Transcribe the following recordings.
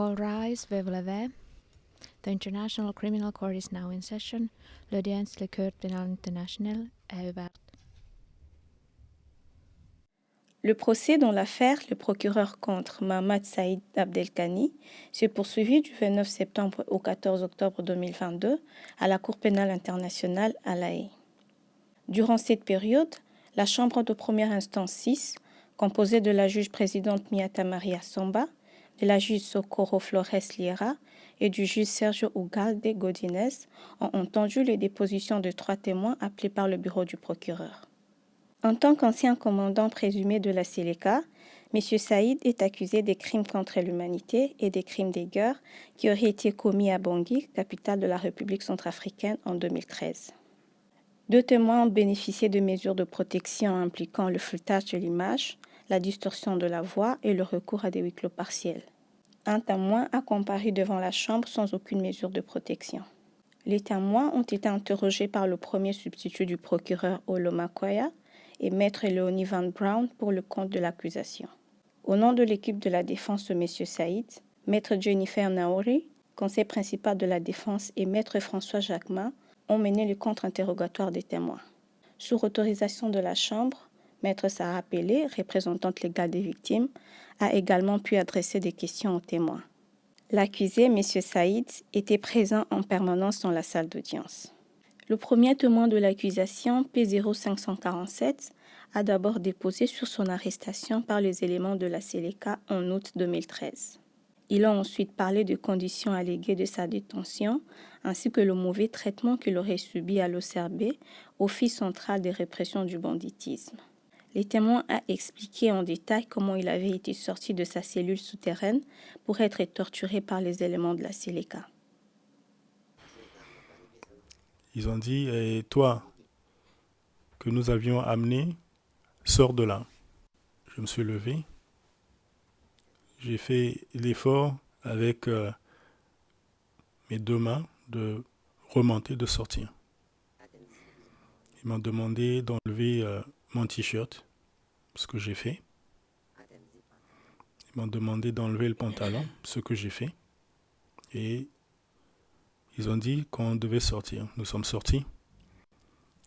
All rise, vive la paix. The International Criminal Court is now in session. L'audience de la Cour pénale internationale est ouverte. Le procès dans l'affaire le procureur contre Mohamed Saïd Abdelkani s'est poursuivi du 29 septembre au 14 octobre 2022 à la Cour pénale internationale à La Haye. Durant cette période, la Chambre de première instance 6, composée de la juge présidente Miata Maria Somba, de la juge Socorro Flores Liera et du juge Sergio Ugalde Godinez, ont entendu les dépositions de 3 témoins appelés par le bureau du procureur. En tant qu'ancien commandant présumé de la Séléka, M. Saïd est accusé des crimes contre l'humanité et des crimes de guerre qui auraient été commis à Bangui, capitale de la République centrafricaine, en 2013. 2 témoins ont bénéficié de mesures de protection impliquant le floutage de l'image, la distorsion de la voix et le recours à des huis clos partiels. Un témoin a comparu devant la Chambre sans aucune mesure de protection. Les témoins ont été interrogés par le premier substitut du procureur Olo Makoya et maître Léonie Van Brown pour le compte de l'accusation. Au nom de l'équipe de la défense de M. Saïd, maître Jennifer Naori, conseil principal de la défense et maître François Jacquemin ont mené le contre-interrogatoire des témoins. Sur autorisation de la Chambre, maître Sarah Pelé, représentante légale des victimes, a également pu adresser des questions aux témoins. L'accusé, M. Saïd, était présent en permanence dans la salle d'audience. Le premier témoin de l'accusation, P0547, a d'abord déposé sur son arrestation par les éléments de la Séléka en août 2013. Il a ensuite parlé des conditions alléguées de sa détention, ainsi que le mauvais traitement qu'il aurait subi à l'OCRB, Office central de répression du banditisme. Les témoins ont expliqué en détail comment il avait été sorti de sa cellule souterraine pour être torturé par les éléments de la Séléka. Ils ont dit, et toi, que nous avions amené, sors de là. Je me suis levé. J'ai fait l'effort avec mes 2 mains de remonter, de sortir. Ils m'ont demandé d'enlever mon t-shirt, ce que j'ai fait. Ils m'ont demandé d'enlever le pantalon, ce que j'ai fait. Et ils ont dit qu'on devait sortir. Nous sommes sortis.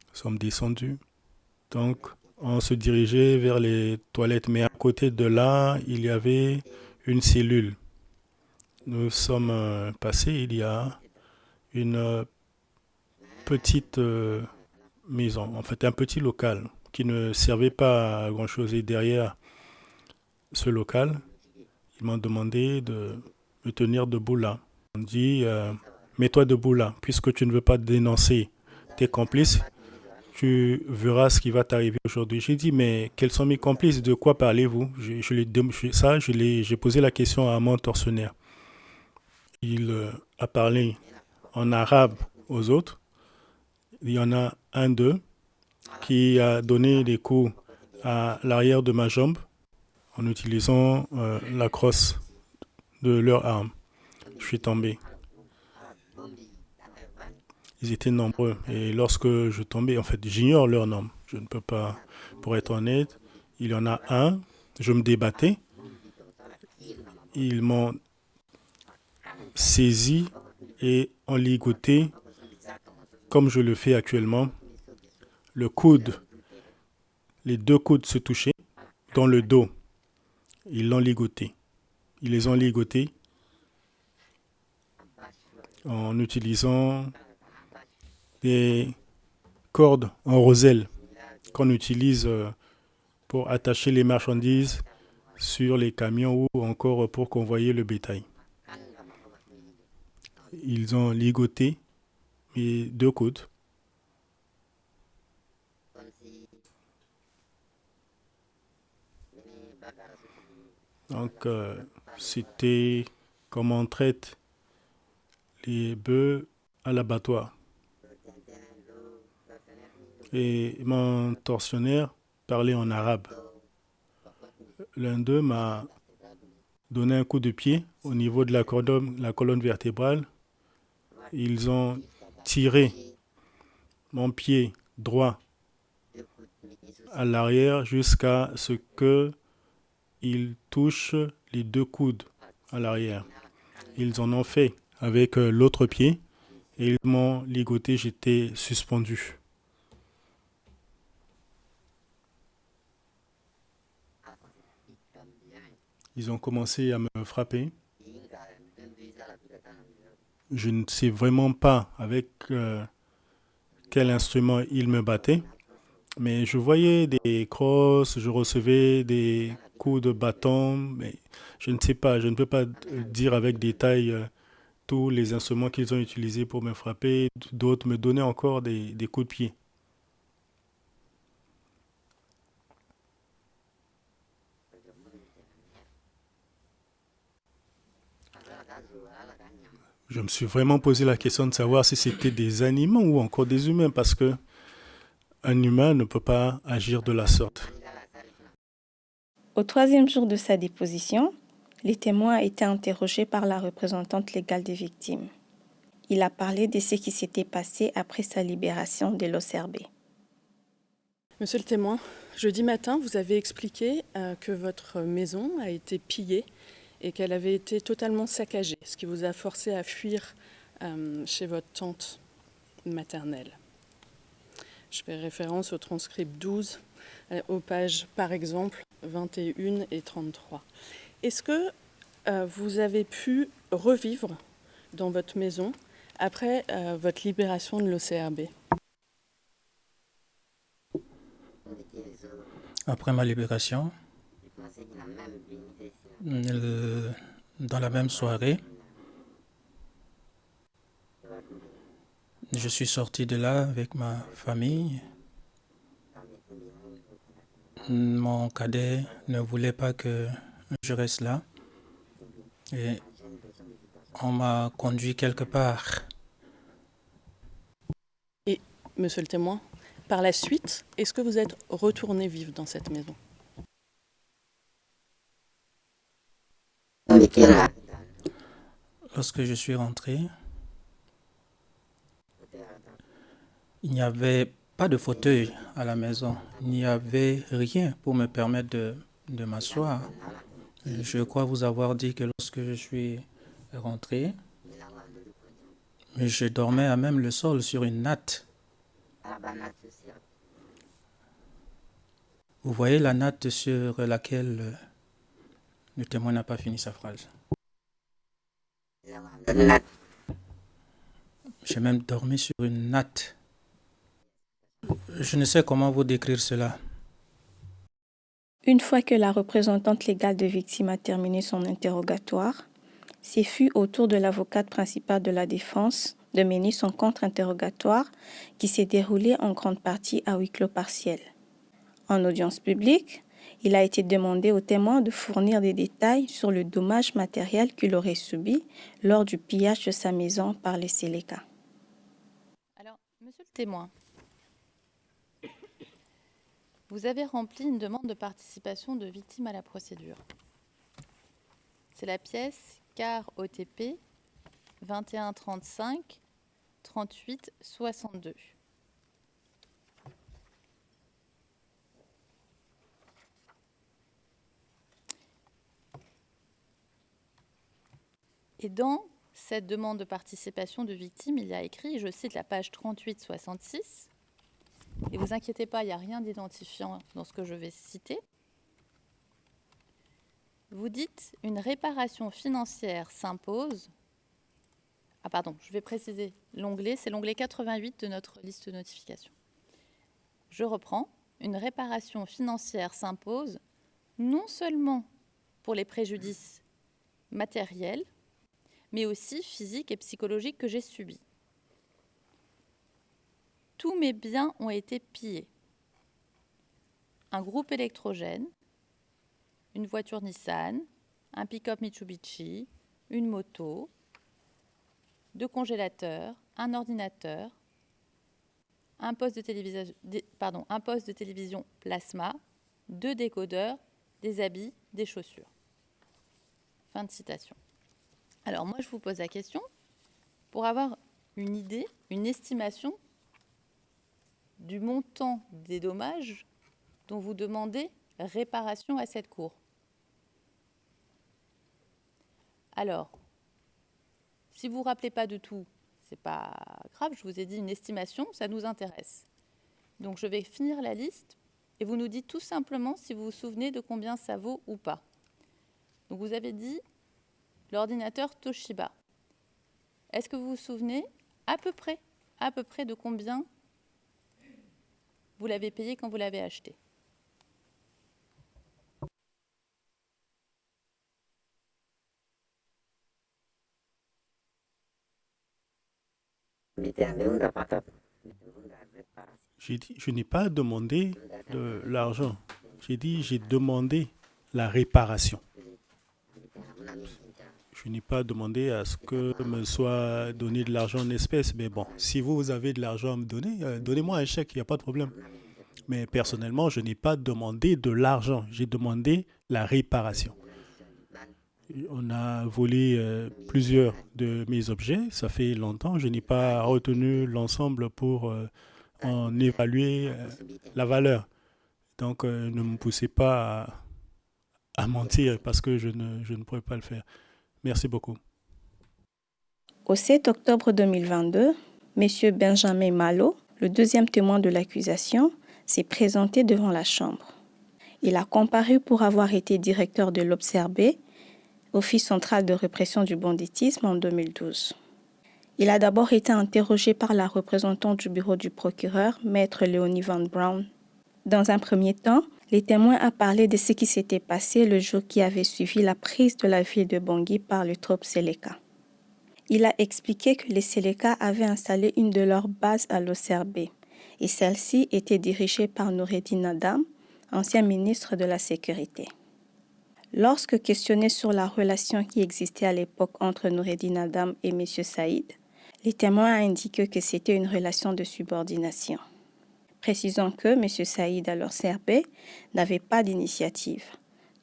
Nous sommes descendus. Donc, on se dirigeait vers les toilettes. Mais à côté de là, il y avait une cellule. Nous sommes passés. Il y a une petite maison, en fait un petit local qui ne servait pas à grand-chose. Et derrière ce local, ils m'ont demandé de me tenir debout là. On dit, mets-toi debout là, puisque tu ne veux pas dénoncer tes complices, tu verras ce qui va t'arriver aujourd'hui. J'ai dit, mais quels sont mes complices? De quoi parlez-vous? J'ai posé la question à mon tortionnaire. Il a parlé en arabe aux autres. Il y en a un d'eux qui a donné des coups à l'arrière de ma jambe en utilisant la crosse de leur arme. Je suis tombé. Ils étaient nombreux. Et lorsque je tombais, en fait, j'ignore leur nom. Je ne peux pas, pour être honnête, il y en a un, je me débattais. Ils m'ont saisi et enligoté, comme je le fais actuellement. Le coude, les 2 coudes se touchaient dans le dos. Ils l'ont ligoté. Ils les ont ligotés en utilisant des cordes en roselle qu'on utilise pour attacher les marchandises sur les camions ou encore pour convoyer le bétail. Ils ont ligoté mes 2 coudes. Donc, c'était comme on traite les bœufs à l'abattoir. Et mon tortionnaire parlait en arabe. L'un d'eux m'a donné un coup de pied au niveau de la colonne vertébrale. Ils ont tiré mon pied droit à l'arrière jusqu'à ce qu'il touche les 2 coudes à l'arrière. Ils en ont fait avec l'autre pied et ils m'ont ligoté, j'étais suspendu. Ils ont commencé à me frapper. Je ne sais vraiment pas avec quel instrument ils me battaient, mais je voyais des crosses, je recevais des coups de bâton, mais je ne sais pas, je ne peux pas dire avec détail tous les instruments qu'ils ont utilisés pour me frapper. D'autres me donnaient encore des coups de pied. Je me suis vraiment posé la question de savoir si c'était des animaux ou encore des humains, parce que un humain ne peut pas agir de la sorte. Au troisième jour de sa déposition, les témoins a été interrogés par la représentante légale des victimes. Il a parlé de ce qui s'était passé après sa libération de l'OCRB. Monsieur le témoin, jeudi matin, vous avez expliqué que votre maison a été pillée et qu'elle avait été totalement saccagée, ce qui vous a forcé à fuir chez votre tante maternelle. Je fais référence au transcript 12, aux pages, par exemple, 21 et 33. Est-ce que vous avez pu revivre dans votre maison après votre libération de l'OCRB ? Après ma libération, dans la même soirée, je suis sorti de là avec ma famille. Mon cadet ne voulait pas que je reste là et on m'a conduit quelque part. Et, monsieur le témoin, par la suite, est-ce que vous êtes retourné vivre dans cette maison ? Lorsque je suis rentré, il n'y avait pas de fauteuil à la maison. Il n'y avait rien pour me permettre de m'asseoir. Je crois vous avoir dit que lorsque je suis rentré, je dormais à même le sol sur une natte. Vous voyez la natte sur laquelle le témoin n'a pas fini sa phrase. J'ai même dormi sur une natte. Je ne sais comment vous décrire cela. Une fois que la représentante légale de victime a terminé son interrogatoire, ce fut au tour de l'avocate principale de la défense de mener son contre-interrogatoire qui s'est déroulé en grande partie à huis clos partiel. En audience publique, il a été demandé au témoin de fournir des détails sur le dommage matériel qu'il aurait subi lors du pillage de sa maison par les Séléka. Alors, monsieur le témoin, vous avez rempli une demande de participation de victime à la procédure. C'est la pièce CAR OTP 21 35 38 62. Et dans cette demande de participation de victime, il y a écrit, je cite la page 38-66, et vous inquiétez pas, il n'y a rien d'identifiant dans ce que je vais citer. Vous dites, une réparation financière s'impose. Ah pardon, je vais préciser l'onglet, c'est l'onglet 88 de notre liste de notifications. Je reprends, une réparation financière s'impose non seulement pour les préjudices matériels, mais aussi physiques et psychologiques que j'ai subis. Tous mes biens ont été pillés. Un groupe électrogène, une voiture Nissan, un pick-up Mitsubishi, une moto, 2 congélateurs, un ordinateur, un poste de télévision plasma, 2 décodeurs, des habits, des chaussures. Fin de citation. Alors moi, je vous pose la question pour avoir une idée, une estimation du montant des dommages dont vous demandez réparation à cette cour. Alors, Si vous ne vous rappelez pas de tout, ce n'est pas grave, je vous ai dit une estimation, ça nous intéresse. Donc je vais finir la liste et vous nous dites tout simplement si vous vous souvenez de combien ça vaut ou pas. Donc vous avez dit l'ordinateur Toshiba. Est-ce que vous vous souvenez à peu près de combien vous l'avez payé quand vous l'avez acheté? J'ai dit, je n'ai pas demandé de l'argent. J'ai dit, j'ai demandé la réparation. Je n'ai pas demandé à ce que me soit donné de l'argent en espèces. Mais bon, si vous avez de l'argent à me donner, donnez-moi un chèque, il n'y a pas de problème. Mais personnellement, je n'ai pas demandé de l'argent. J'ai demandé la réparation. On a volé plusieurs de mes objets. Ça fait longtemps. Je n'ai pas retenu l'ensemble pour en évaluer la valeur. Donc, ne me poussez pas à mentir parce que je ne pourrais pas le faire. Merci beaucoup. Au 7 octobre 2022, M. Benjamin Malo, le deuxième témoin de l'accusation, s'est présenté devant la Chambre. Il a comparu pour avoir été directeur de l'Observé, Office central de répression du banditisme, en 2012. Il a d'abord été interrogé par la représentante du bureau du procureur, Maître Léonie Van Braun. Dans un premier temps, les témoins ont parlé de ce qui s'était passé le jour qui avait suivi la prise de la ville de Bangui par le troupes Seleka. Il a expliqué que les Seleka avaient installé une de leurs bases à l'Oserbé et celle-ci était dirigée par Noureddine Adam, ancien ministre de la Sécurité. Lorsque questionné sur la relation qui existait à l'époque entre Noureddine Adam et M. Saïd, les témoins ont indiqué que c'était une relation de subordination. Précisant que M. Saïd, alors Serbé, n'avait pas d'initiative.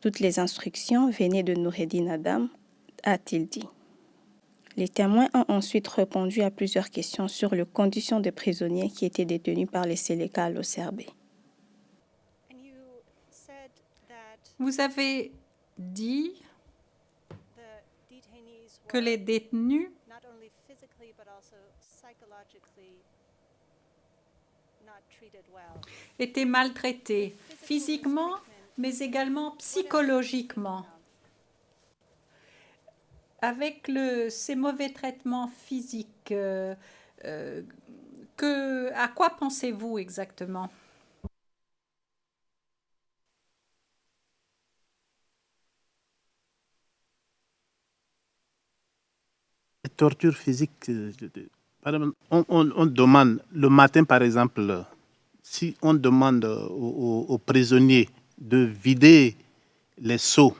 Toutes les instructions venaient de Noureddine Adam, a-t-il dit. Les témoins ont ensuite répondu à plusieurs questions sur les conditions des prisonniers qui étaient détenus par les Seleka à l'Oserbé. Vous avez dit que les détenus étaient maltraités physiquement, mais également psychologiquement. Avec ces mauvais traitements physiques, à quoi pensez-vous exactement? Torture physique, on demande le matin par exemple, si on demande aux prisonniers de vider les seaux,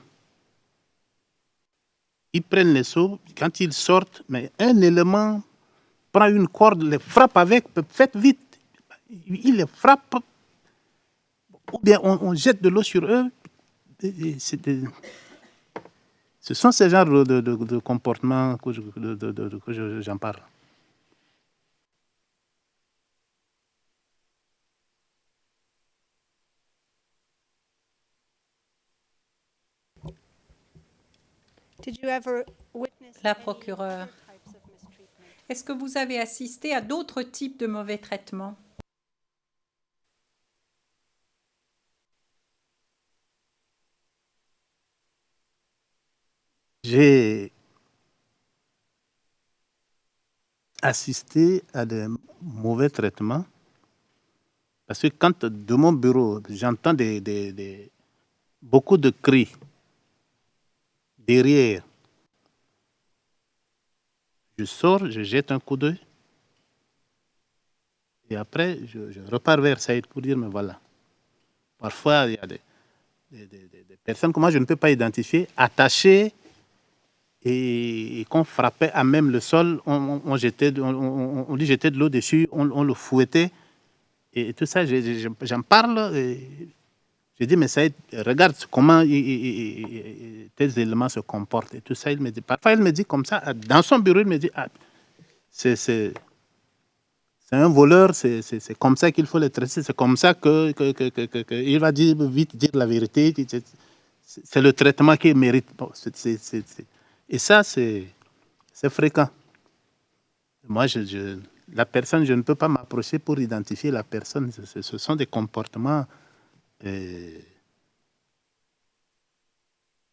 ils prennent les seaux, quand ils sortent, mais un élément prend une corde, les frappe avec, faites vite, il les frappe, ou bien on jette de l'eau sur eux. Ce sont ces genres de comportements que j'en parle. La procureure, est-ce que vous avez assisté à d'autres types de mauvais traitements? J'ai assisté à des mauvais traitements parce que quand de mon bureau, j'entends beaucoup de cris derrière, je sors, je jette un coup d'œil et après je repars vers Saïd pour dire mais voilà. Parfois il y a des personnes que moi je ne peux pas identifier, attachées et qu'on frappait à même le sol, on jetait de l'eau dessus, on le fouettait et tout ça, j'en parle. J'ai dit, mais Saïd, regarde comment tes éléments se comportent et tout ça. Il me dit, parfois il me dit comme ça, dans son bureau, il me dit, c'est un voleur, c'est comme ça qu'il faut le traiter, c'est comme ça qu'il va vite dire la vérité. C'est le traitement qu'il mérite. Bon, et ça, c'est fréquent. Moi, la personne, je ne peux pas m'approcher pour identifier la personne. Ce sont des comportements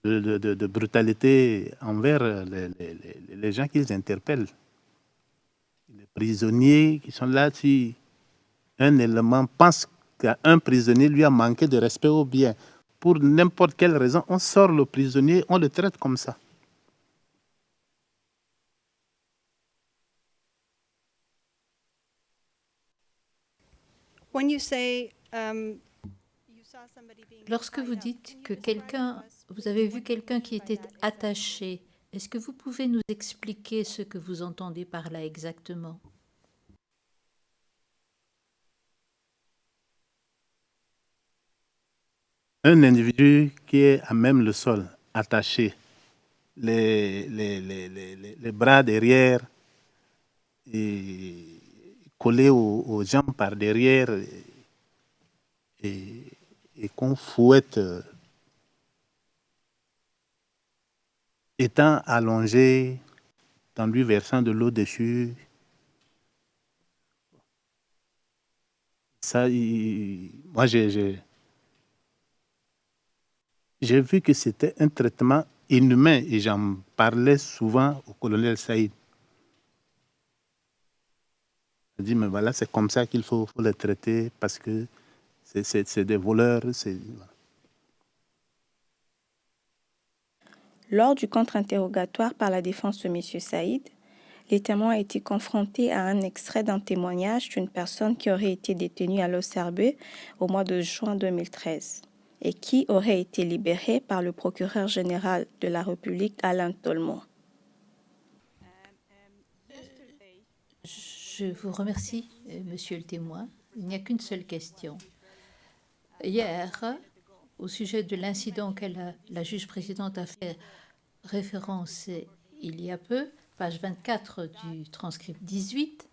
de brutalité envers les gens qu'ils interpellent. Les prisonniers qui sont là, si un élément pense qu'un prisonnier lui a manqué de respect ou bien, pour n'importe quelle raison, on sort le prisonnier, on le traite comme ça. Lorsque vous dites que vous avez vu quelqu'un qui était attaché, est-ce que vous pouvez nous expliquer ce que vous entendez par là exactement? Un individu qui est à même le sol, attaché, les bras derrière, et collé aux jambes par derrière, et qu'on fouette, étant allongé, en lui versant de l'eau dessus. Ça, moi, j'ai vu que c'était un traitement inhumain et j'en parlais souvent au colonel Saïd. Il dit, mais voilà, c'est comme ça qu'il faut les traiter parce que c'est des voleurs. Lors du contre-interrogatoire par la défense de M. Saïd, les témoins ont été confrontés à un extrait d'un témoignage d'une personne qui aurait été détenue à l'OCRB au mois de juin 2013 et qui aurait été libérée par le procureur général de la République, Alain Tolmo. Je vous remercie, monsieur le témoin. Il n'y a qu'une seule question. Hier, au sujet de l'incident auquel la juge présidente a fait référence il y a peu, page 24 du transcript 18,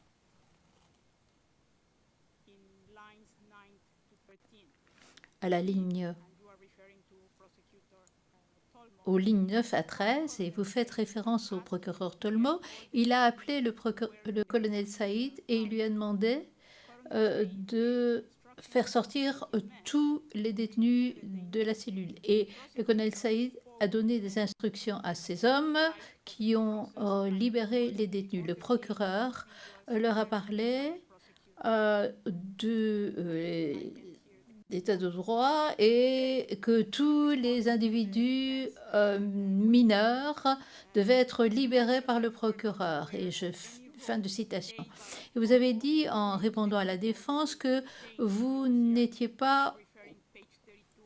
à la ligne aux lignes 9 à 13, et vous faites référence au procureur Tolmo. Il a appelé le colonel Saïd et il lui a demandé de faire sortir tous les détenus de la cellule. Et le colonel Saïd a donné des instructions à ces hommes qui ont libéré les détenus. Le procureur leur a parlé d'état de droit et que tous les individus mineurs devaient être libérés par le procureur. Et fin de citation. Et vous avez dit, en répondant à la défense, que vous n'étiez pas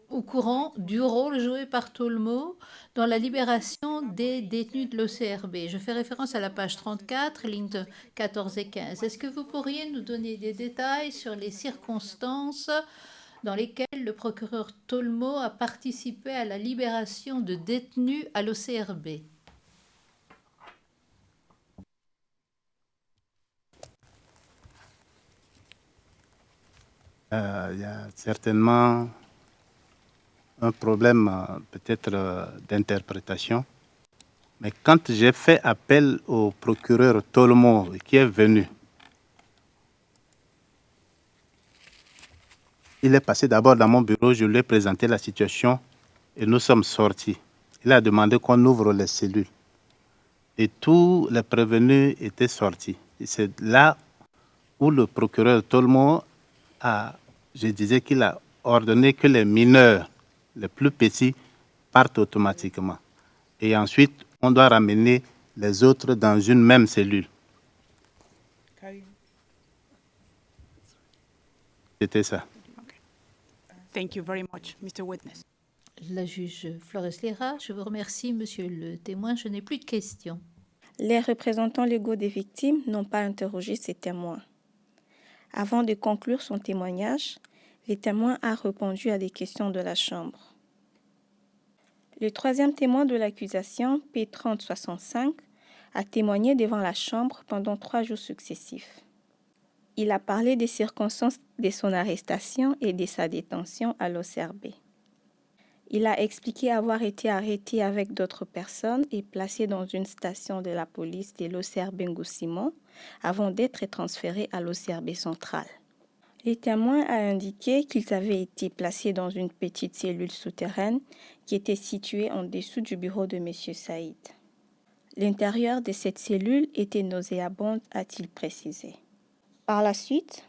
au courant du rôle joué par Tolmo dans la libération des détenus de l'OCRB. Je fais référence à la page 34, lignes 14 et 15. Est-ce que vous pourriez nous donner des détails sur les circonstances dans lesquelles le procureur Tolmo a participé à la libération de détenus à l'OCRB? Il y a certainement un problème peut-être d'interprétation. Mais quand j'ai fait appel au procureur Tolmo qui est venu, il est passé d'abord dans mon bureau, je lui ai présenté la situation et nous sommes sortis. Il a demandé qu'on ouvre les cellules. Et tous les prévenus étaient sortis. Et c'est là où le procureur Tolmo je disais qu'il a ordonné que les mineurs, les plus petits, partent automatiquement. Et ensuite, on doit ramener les autres dans une même cellule. C'était ça. Thank you very much, Mr. Witness. La juge Flores Lira, je vous remercie, monsieur le témoin. Je n'ai plus de questions. Les représentants légaux des victimes n'ont pas interrogé ces témoins. Avant de conclure son témoignage, le témoin a répondu à des questions de la Chambre. Le troisième témoin de l'accusation, P3065, a témoigné devant la Chambre pendant 3 jours successifs. Il a parlé des circonstances de son arrestation et de sa détention à l'OCRB. Il a expliqué avoir été arrêté avec d'autres personnes et placé dans une station de la police de l'OCRB Ngousimon avant d'être transféré à l'OCRB centrale. Les témoins ont indiqué qu'ils avaient été placés dans une petite cellule souterraine qui était située en dessous du bureau de M. Saïd. L'intérieur de cette cellule était nauséabond, a-t-il précisé. Par la suite,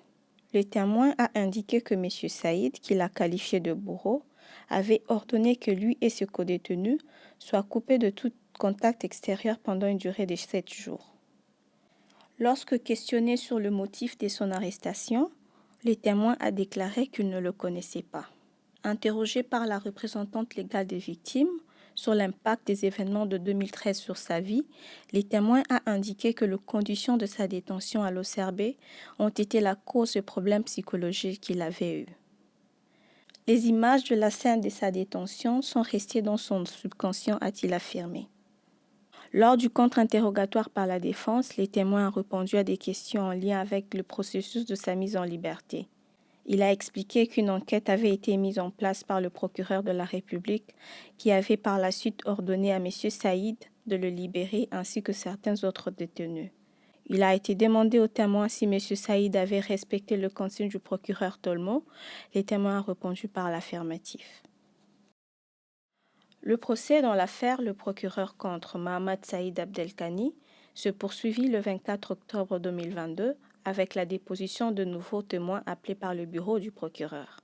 le témoin a indiqué que M. Saïd, qu'il a qualifié de bourreau, avait ordonné que lui et ses codétenus soient coupés de tout contact extérieur pendant une durée de 7 jours. Lorsque questionné sur le motif de son arrestation, le témoin a déclaré qu'il ne le connaissait pas. Interrogé par la représentante légale des victimes sur l'impact des événements de 2013 sur sa vie, le témoin a indiqué que les conditions de sa détention à l'OCRB ont été la cause de problèmes psychologiques qu'il avait eus. Les images de la scène de sa détention sont restées dans son subconscient, a-t-il affirmé. Lors du contre-interrogatoire par la défense, les témoins ont répondu à des questions en lien avec le processus de sa mise en liberté. Il a expliqué qu'une enquête avait été mise en place par le procureur de la République qui avait par la suite ordonné à M. Saïd de le libérer ainsi que certains autres détenus. Il a été demandé aux témoins si M. Saïd avait respecté le consigne du procureur Tolmo. Les témoins ont répondu par l'affirmatif. Le procès dans l'affaire le procureur contre Mohamed Saïd Abdelkani se poursuivit le 24 octobre 2022 avec la déposition de nouveaux témoins appelés par le bureau du procureur.